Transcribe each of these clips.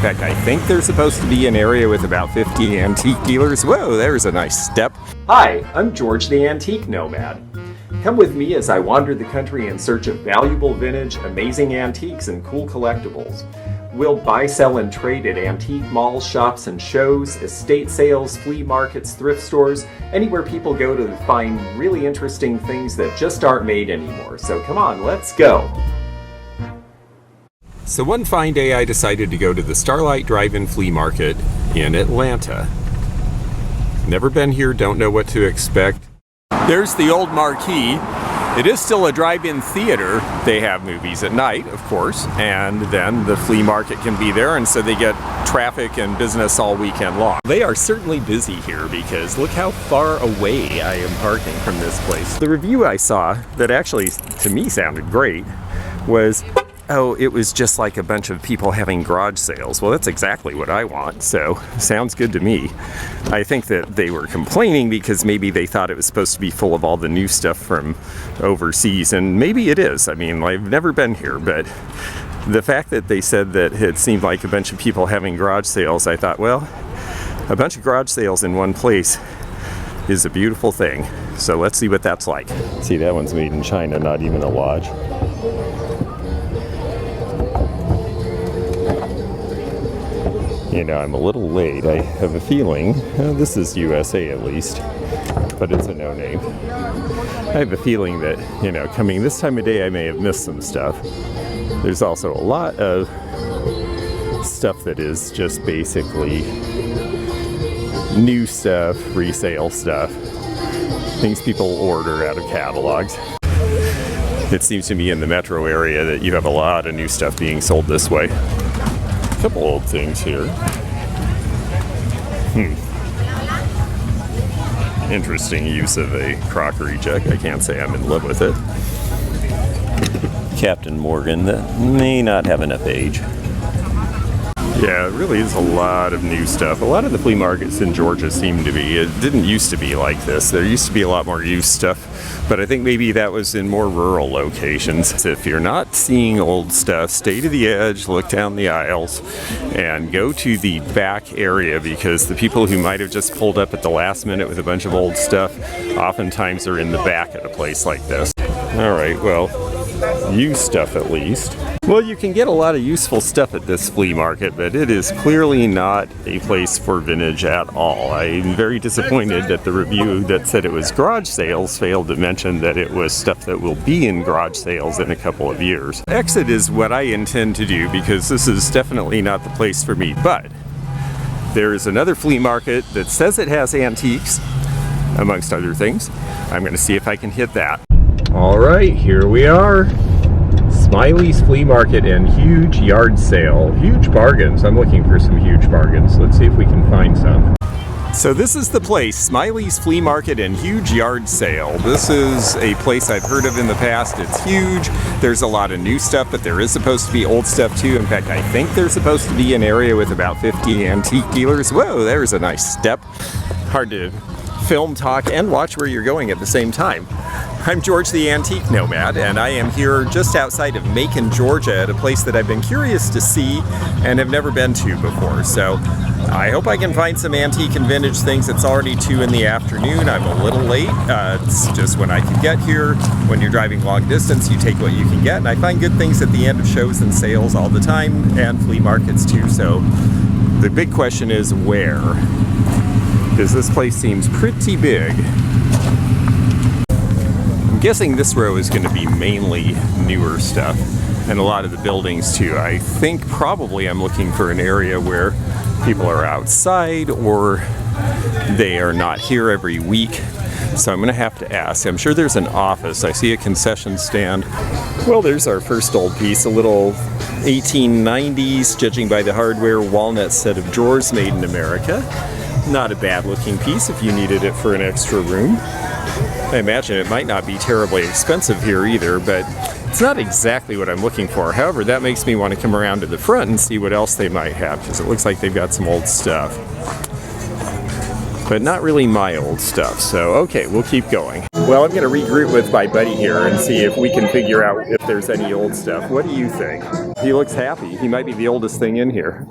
fact, I think there's supposed to be an area with about 50 antique dealers. Whoa, there's a nice step. Hi, I'm George the Antique Nomad. Come with me as I wander the country in search of valuable vintage, amazing antiques, and cool collectibles. We'll buy, sell, and trade at antique malls, shops, and shows, estate sales, flea markets, thrift stores, anywhere people go to find really interesting things that just aren't made anymore. So come on, let's go! So one fine day I decided to go to the Starlight Drive-In Flea Market in Atlanta. Never been here, don't know what to expect. There's the old marquee. It is still a drive-in theater. They have movies at night, of course, and then the flea market can be there, and so they get traffic and business all weekend long. They are certainly busy here because look how far away I am parking from this place. The review I saw that actually, to me, sounded great was, oh, it was just like a bunch of people having garage sales. Well, that's exactly what I want, so sounds good to me. I think that they were complaining because maybe they thought it was supposed to be full of all the new stuff from overseas, and maybe it is. I mean, I've never been here, but the fact that they said that it seemed like a bunch of people having garage sales, I thought, well, a bunch of garage sales in one place is a beautiful thing. So let's see what that's like. See, that one's made in China, not even a lodge. You know, I'm a little late. I have a feeling, this is USA at least, but it's a no-name. I have a feeling that, you know, coming this time of day I may have missed some stuff. There's also a lot of stuff that is just basically new stuff, resale stuff, things people order out of catalogs. It seems to me in the metro area that you have a lot of new stuff being sold this way. Couple old things here. Interesting use of a crockery jug. I can't say I'm in love with it. Captain Morgan that may not have enough age. Yeah, it really is a lot of new stuff. A lot of the flea markets in Georgia seem to be. It didn't used to be like this. There used to be a lot more used stuff, but I think maybe that was in more rural locations. If you're not seeing old stuff, stay to the edge, look down the aisles, and go to the back area, because the people who might have just pulled up at the last minute with a bunch of old stuff oftentimes are in the back at a place like this. All right, well, used stuff at least. Well, you can get a lot of useful stuff at this flea market, but it is clearly not a place for vintage at all. I'm very disappointed that the review that said it was garage sales failed to mention that it was stuff that will be in garage sales in a couple of years. Exit is what I intend to do because this is definitely not the place for me, but there is another flea market that says it has antiques, amongst other things. I'm going to see if I can hit that. All right, here we are. Smiley's Flea Market and huge yard sale. Huge bargains. I'm looking for some huge bargains. Let's see if we can find some. So this is the place, Smiley's Flea Market and huge yard sale. This is a place I've heard of in the past. It's huge. There's a lot of new stuff, but there is supposed to be old stuff too. In fact, I think there's supposed to be an area with about 50 antique dealers. Whoa, there's a nice step. Hard to film, talk, and watch where you're going at the same time. I'm George the Antique Nomad, and I am here just outside of Macon, Georgia, at a place that I've been curious to see and have never been to before. So I hope I can find some antique and vintage things. It's already 2 in the afternoon. I'm a little late. It's just when I can get here. When you're driving long distance, you take what you can get, and I find good things at the end of shows and sales all the time, and flea markets too. So the big question is where? Because this place seems pretty big. I'm guessing this row is going to be mainly newer stuff, and a lot of the buildings too. I think probably I'm looking for an area where people are outside or they are not here every week. So I'm going to have to ask. I'm sure there's an office. I see a concession stand. Well, there's our first old piece, a little 1890s, judging by the hardware, walnut set of drawers made in America. Not a bad looking piece if you needed it for an extra room. I imagine it might not be terribly expensive here either, but it's not exactly what I'm looking for. However, that makes me want to come around to the front and see what else they might have, because it looks like they've got some old stuff. But not really my old stuff, so okay, we'll keep going. Well, I'm going to regroup with my buddy here and see if we can figure out if there's any old stuff. What do you think? He looks happy. He might be the oldest thing in here.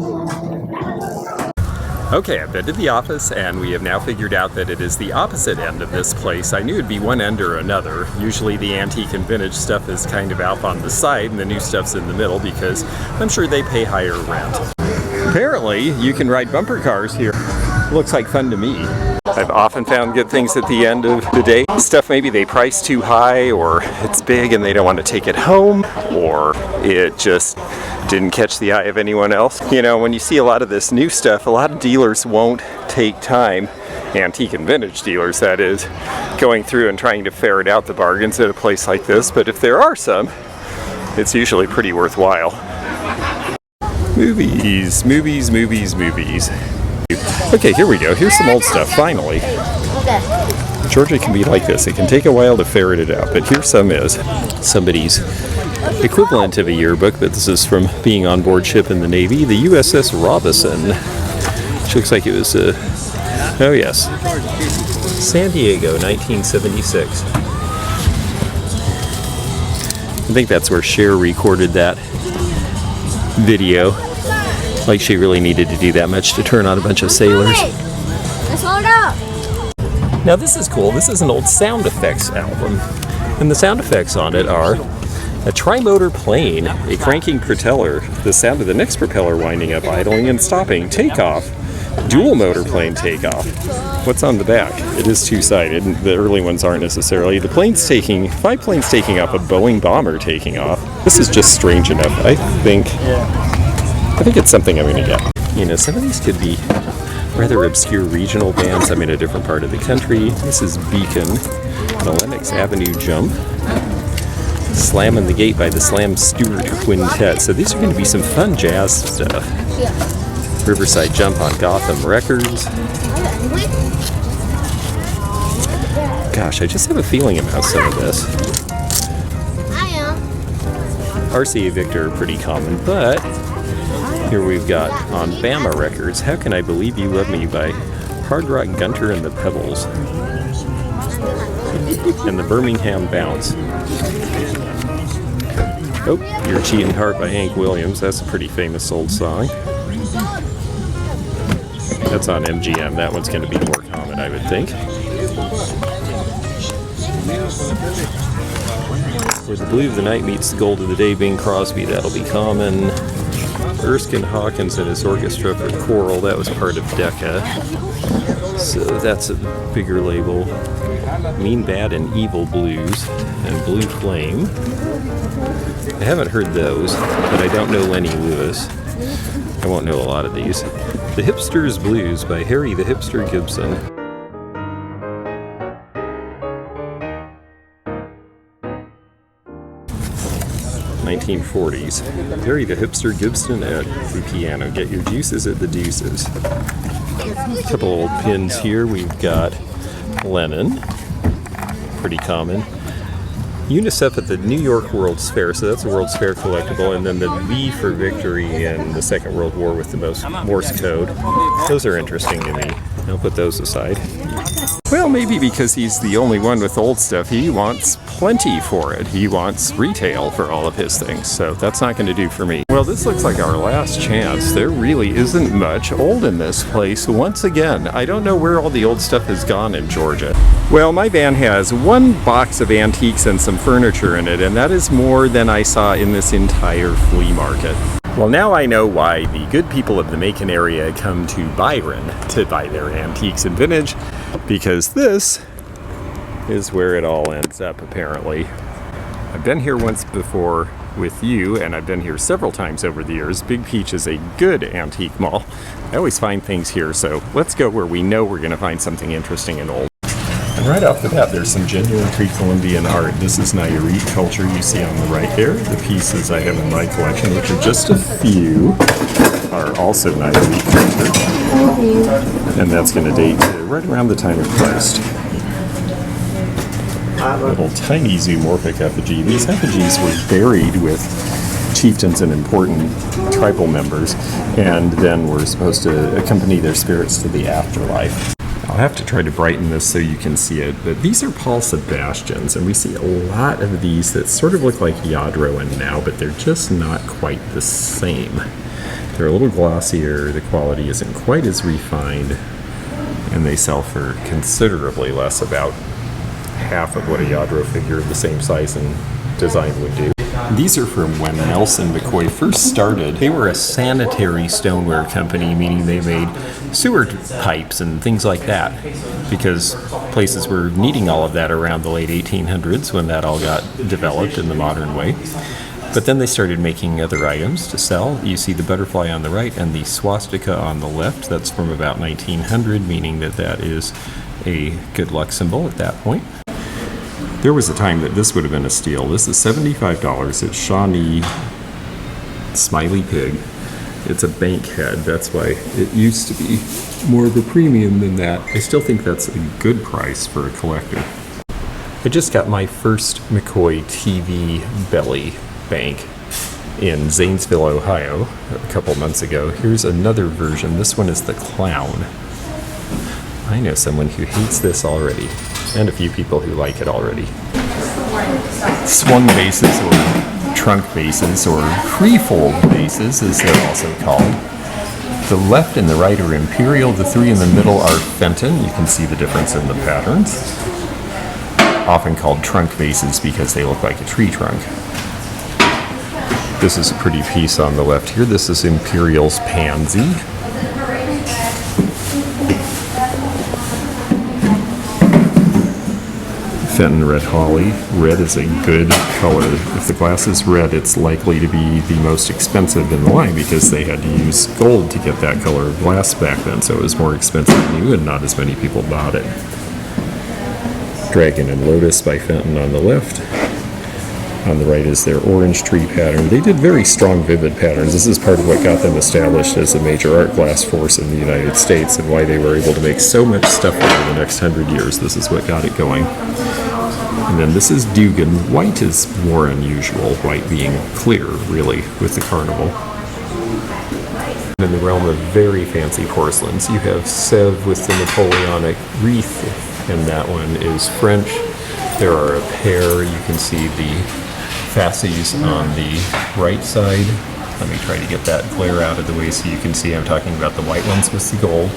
Okay, I've been to the office and we have now figured out that it is the opposite end of this place. I knew it'd be one end or another. Usually the antique and vintage stuff is kind of out on the side and the new stuff's in the middle because I'm sure they pay higher rent. Apparently, you can ride bumper cars here. Looks like fun to me. I've often found good things at the end of the day. Stuff maybe they price too high, or it's big and they don't want to take it home, or it just didn't catch the eye of anyone else. You know, when you see a lot of this new stuff, a lot of dealers won't take time, antique and vintage dealers that is, going through and trying to ferret out the bargains at a place like this, but if there are some, it's usually pretty worthwhile. Movies, movies, movies, movies. Okay, here we go. Here's some old stuff, finally. Okay. Georgia can be like this. It can take a while to ferret it out, but here some is. Somebody's equivalent of a yearbook, but this is from being on board ship in the Navy, the USS Robinson, which looks like it was, oh yes, San Diego, 1976. I think that's where Cher recorded that video. Like she really needed to do that much to turn on a bunch of sailors. Let's hold up. Now this is cool. This is an old sound effects album. And the sound effects on it are a tri-motor plane, a cranking propeller, the sound of the next propeller winding up, idling and stopping, takeoff, dual motor plane takeoff. What's on the back? It is two-sided. The early ones aren't necessarily. The plane's taking, 5 planes taking off, a Boeing bomber taking off. This is just strange enough. I think it's something I'm going to get. You know, some of these could be rather obscure regional bands. I'm in a different part of the country. This is Beacon, the Lenox Avenue Jump, Slamming the Gate by the Slam Stewart Quintet. So these are going to be some fun jazz stuff. Riverside Jump on Gotham Records. Gosh, I just have a feeling about some of this. RCA Victor are pretty common, but here we've got on Bama Records, How Can I Believe You Love Me by Hard Rock Gunter and the Pebbles. And the Birmingham Bounce. Oh, Your Cheating Heart by Hank Williams. That's a pretty famous old song. That's on MGM. That one's going to be more common, I would think. Where the blue of the night meets the gold of the day, Bing Crosby. That'll be common. Erskine Hawkins and his orchestra for choral, that was part of Decca. So that's a bigger label. Mean, Bad, and Evil Blues and Blue Flame. I haven't heard those, but I don't know Lenny Lewis. I won't know a lot of these. The Hipster's Blues by Harry the Hipster Gibson. '40s. Harry the Hipster Gibson at the piano. Get your juices at the deuces. A couple old pins here. We've got Lennon. Pretty common. UNICEF at the New York World's Fair. So that's a World's Fair collectible. And then the V for victory in the Second World War with the most Morse code. Those are interesting to me. I'll put those aside. Well, maybe because he's the only one with old stuff, he wants plenty for it. He wants retail for all of his things, so that's not going to do for me. Well, this looks like our last chance. There really isn't much old in this place. Once again, I don't know where all the old stuff has gone in Georgia. Well, my van has one box of antiques and some furniture in it, and that is more than I saw in this entire flea market. Well, now I know why the good people of the Macon area come to Byron to buy their antiques and vintage, because this is where it all ends up, apparently. I've been here once before with you, and I've been here several times over the years. Big Peach is a good antique mall. I always find things here, so let's go where we know we're going to find something interesting and old. And right off the bat, there's some genuine pre-Columbian art. This is Nayarit culture you see on the right there. The pieces I have in my collection, which are just a few, are also Nayarit culture. And that's going to date to right around the time of Christ. Little tiny zoomorphic effigy. These effigies were buried with chieftains and important tribal members, and then were supposed to accompany their spirits to the afterlife. I'll have to try to brighten this so you can see it, but these are Paul Sebastians, and we see a lot of these that sort of look like Yadro and Now, but they're just not quite the same. They're a little glossier, the quality isn't quite as refined, and they sell for considerably less, about half of what a Yadro figure of the same size and design would do. These are from when Nelson McCoy first started. They were a sanitary stoneware company, meaning they made sewer pipes and things like that, because places were needing all of that around the late 1800s when that all got developed in the modern way. But then they started making other items to sell. You see the butterfly on the right and the swastika on the left. That's from about 1900, meaning that that is a good luck symbol at that point. There was a time that this would have been a steal. This is $75. It's Shawnee Smiley Pig. It's a bank head. That's why it used to be more of a premium than that. I still think that's a good price for a collector. I just got my first McCoy TV belly bank in Zanesville, Ohio, a couple months ago. Here's another version. This one is the clown. I know someone who hates this already, and a few people who like it already. Swung bases, or trunk bases, or free-fold bases, as they're also called. The left and the right are imperial. The three in the middle are Fenton. You can see the difference in the patterns. Often called trunk bases because they look like a tree trunk. This is a pretty piece on the left here. This is Imperial's Pansy. Fenton Red Holly. Red is a good color. If the glass is red, it's likely to be the most expensive in the line because they had to use gold to get that color of glass back then, so it was more expensive new and not as many people bought it. Dragon and Lotus by Fenton on the left. On the right is their orange tree pattern. They did very strong, vivid patterns. This is part of what got them established as a major art glass force in the United States and why they were able to make so much stuff over the next 100 years. This is what got it going. And then this is Dugan. White is more unusual, white being clear, really, with the carnival. In the realm of very fancy porcelains, you have Sèvres with the Napoleonic wreath, and that one is French. There are a pair. You can see the fasces on the right side. Let me try to get that glare out of the way so you can see I'm talking about the white ones with the gold.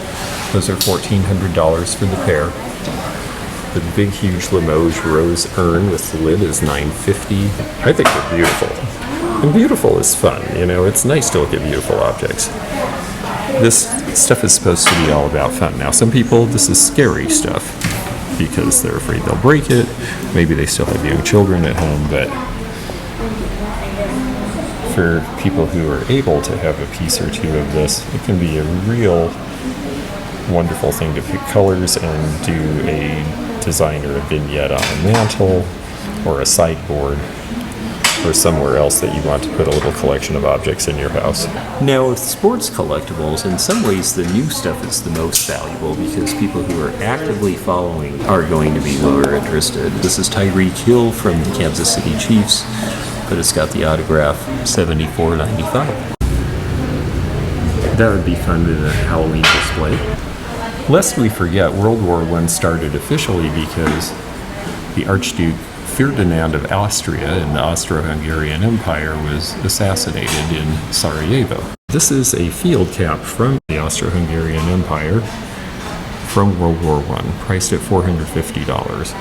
Those are $1,400 for the pair. The big, huge Limoges rose urn with the lid is $950. I think they're beautiful. And beautiful is fun, you know, it's nice to look at beautiful objects. This stuff is supposed to be all about fun. Now, some people, this is scary stuff because they're afraid they'll break it. Maybe they still have young children at home, but for people who are able to have a piece or two of this, it can be a real wonderful thing to pick colors and do a design or a vignette on a mantle or a sideboard or somewhere else that you want to put a little collection of objects in your house. Now, with sports collectibles, in some ways the new stuff is the most valuable because people who are actively following are going to be more interested. This is Tyreek Hill from the Kansas City Chiefs, but it's got the autograph $74.95. That would be fun in a Halloween display. Lest we forget, World War I started officially because the Archduke Ferdinand of Austria in the Austro-Hungarian Empire was assassinated in Sarajevo. This is a field cap from the Austro-Hungarian Empire from World War I, priced at $450.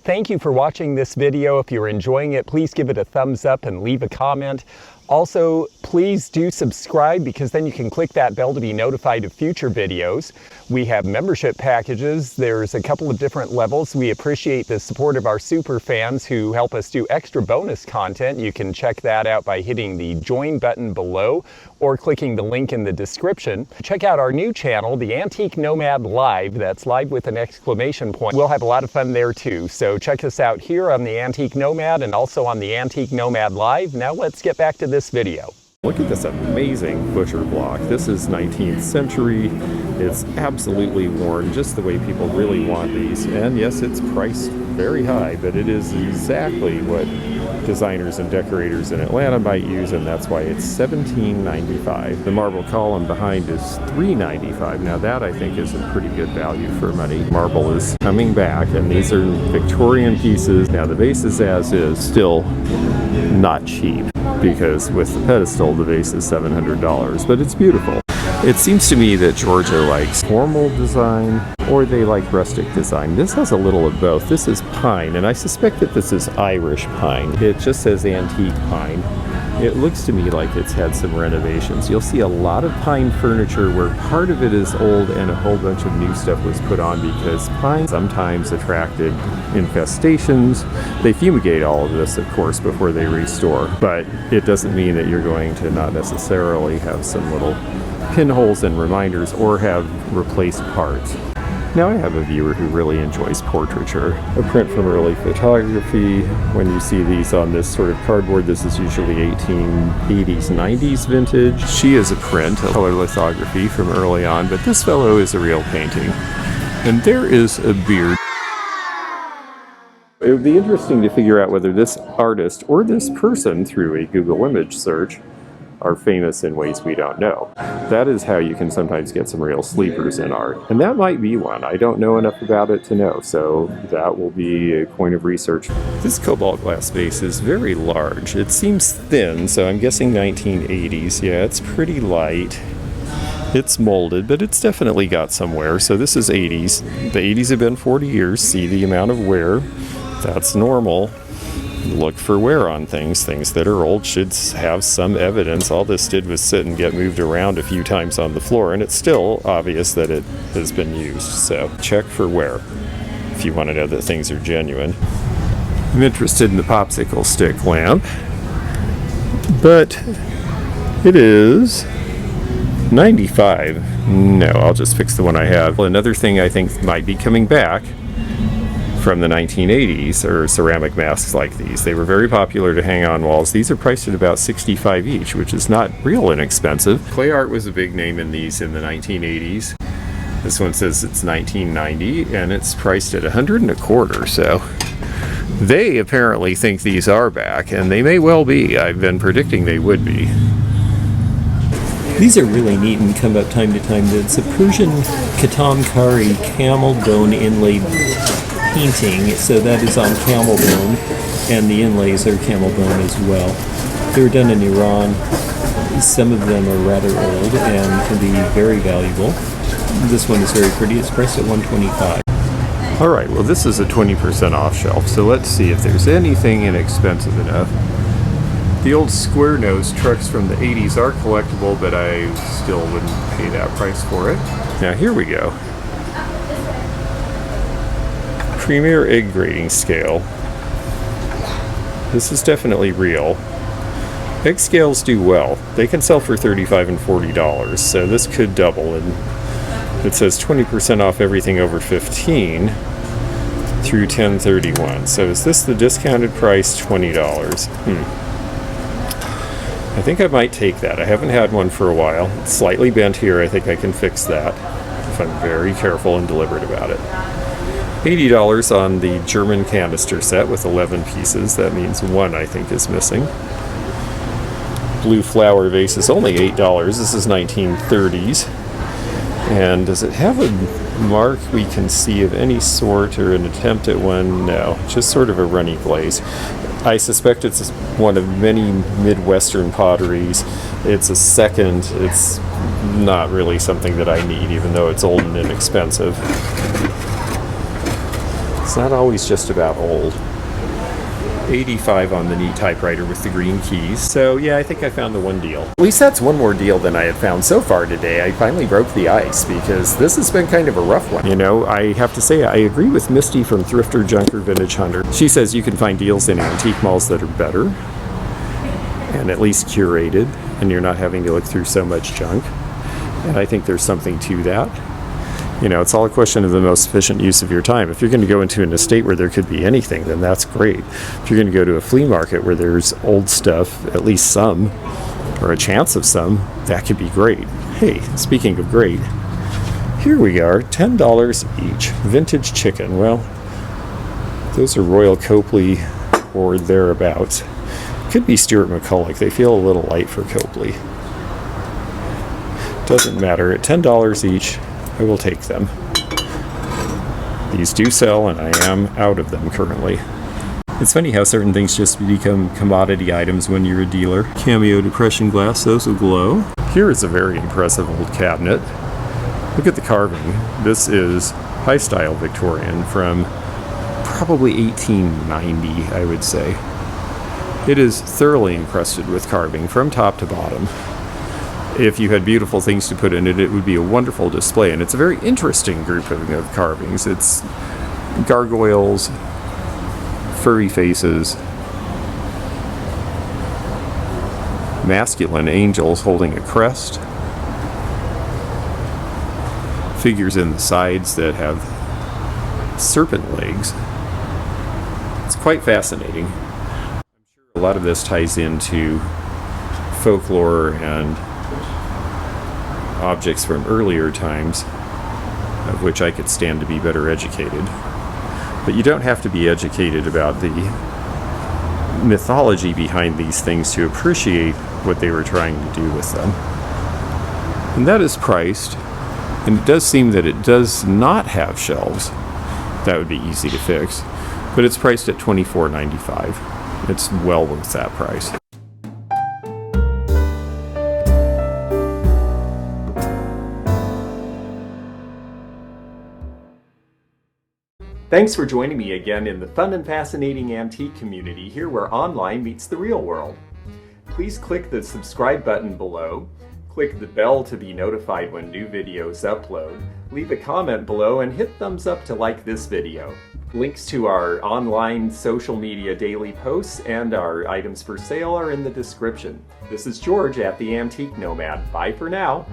Thank you for watching this video. If you're enjoying it, please give it a thumbs up and leave a comment. Also, please do subscribe because then you can click that bell to be notified of future videos. We have membership packages. There's a couple of different levels. We appreciate the support of our super fans who help us do extra bonus content. You can check that out by hitting the join button below or clicking the link in the description. Check out our new channel, the Antique Nomad Live. That's live with an exclamation point. We'll have a lot of fun there too. So check us out here on the Antique Nomad and also on the Antique Nomad Live. Now let's get back to this video. Look at this amazing butcher block. This is 19th century. It's absolutely worn just the way people really want these. And yes, it's priced very high, but it is exactly what designers and decorators in Atlanta might use, and that's why it's $17.95. The marble column behind is $3.95. Now that I think is a pretty good value for money. Marble is coming back, and these are Victorian pieces. Now the vase is as is, still not cheap, because with the pedestal the vase is $700, but it's beautiful. It seems to me that Georgia likes formal design, or they like rustic design. This has a little of both. This is pine, and I suspect that this is Irish pine. It just says antique pine. It looks to me like it's had some renovations. You'll see a lot of pine furniture where part of it is old and a whole bunch of new stuff was put on, because pine sometimes attracted infestations. They fumigate all of this, of course, before they restore, but it doesn't mean that you're going to not necessarily have some little pinholes and reminders or have replaced parts. Now I have a viewer who really enjoys portraiture. A print from early photography. When you see these on this sort of cardboard, this is usually 1880s, 90s vintage. She is a print, a color lithography from early on, but this fellow is a real painting. And there is a beard. It would be interesting to figure out whether this artist or this person, through a Google image search, are famous in ways we don't know. That is how you can sometimes get some real sleepers in art. And that might be one. I don't know enough about it to know, so that will be a point of research. This cobalt glass vase is very large. It seems thin, so I'm guessing 1980s. Yeah, it's pretty light. It's molded, but it's definitely got some wear. So this is 80s. The 80s have been 40 years. See the amount of wear. That's normal. Look for wear on things. Things that are old should have some evidence. All this did was sit and get moved around a few times on the floor, and it's still obvious that it has been used. So check for wear if you want to know that things are genuine. I'm interested in the popsicle stick lamp, but it is $95. No, I'll just fix the one I have. Well, another thing I think might be coming back from the 1980s are ceramic masks like these. They were very popular to hang on walls. These are priced at about $65 each, which is not real inexpensive. Clay art was a big name in these in the 1980s. This one says it's $19.90 and it's priced at $125. So they apparently think these are back, and they may well be. I've been predicting they would be. These are really neat and come up time to time. It's a Persian katamkari camel bone inlaid painting, so that is on camel bone, and the inlays are camel bone as well. They were done in Iran. Some of them are rather old and can be very valuable. This one is very pretty. It's priced at $125. All right, well, this is a 20% off shelf, so let's see if there's anything inexpensive enough. The old square nose trucks from the 80s are collectible, but I still wouldn't pay that price for it. Now here we go. Premier egg grading scale. This is definitely real. Egg scales do well. They can sell for $35 and $40, so this could double. And it says 20% off everything over 15 through 10/31. So is this the discounted price? $20. I think I might take that. I haven't had one for a while. It's slightly bent here. I think I can fix that if I'm very careful and deliberate about it. $80 on the German canister set with 11 pieces. That means one, I think, is missing. Blue flower vase is only $8. This is 1930s. And does it have a mark we can see of any sort or an attempt at one? No, just sort of a runny glaze. I suspect it's one of many Midwestern potteries. It's a second. It's not really something that I need, even though it's old and inexpensive. It's not always just about old. $85 on the neat typewriter with the green keys. So yeah, I think I found the one deal. At least that's one more deal than I had found so far today. I finally broke the ice because this has been kind of a rough one. You know, I have to say I agree with Misty from Thrifter, Junker, Vintage Hunter. She says you can find deals in antique malls that are better and at least curated, and you're not having to look through so much junk. And I think there's something to that. You know, it's all a question of the most efficient use of your time. If you're going to go into an estate where there could be anything, then that's great. If you're going to go to a flea market where there's old stuff, at least some, or a chance of some, that could be great. Hey, speaking of great, here we are, $10 each. Vintage chicken. Well, Those are Royal Copley or thereabouts. Could be Stuart McCulloch. They feel a little light for Copley. Doesn't matter. At $10 each, I will take them. These do sell, and I am out of them currently. It's funny how certain things just become commodity items when you're a dealer. Cameo depression glass, those will glow. Here is a very impressive old cabinet. Look at the carving. This is high style Victorian from probably 1890, I would say. It is thoroughly encrusted with carving from top to bottom. If you had beautiful things to put in it, it would be a wonderful display, and it's a very interesting group of carvings. It's gargoyles, furry faces, masculine angels holding a crest, figures in the sides that have serpent legs. It's quite fascinating. I'm sure a lot of this ties into folklore and objects from earlier times, of which I could stand to be better educated. But you don't have to be educated about the mythology behind these things to appreciate what they were trying to do with them. And that is priced, and it does seem that it does not have shelves. That would be easy to fix, but it's priced at $24.95. It's well worth that price. Thanks for joining me again in the fun and fascinating antique community here where online meets the real world. Please click the subscribe button below, click the bell to be notified when new videos upload, leave a comment below, and hit thumbs up to like this video. Links to our online social media daily posts and our items for sale are in the description. This is George at the Antique Nomad. Bye for now.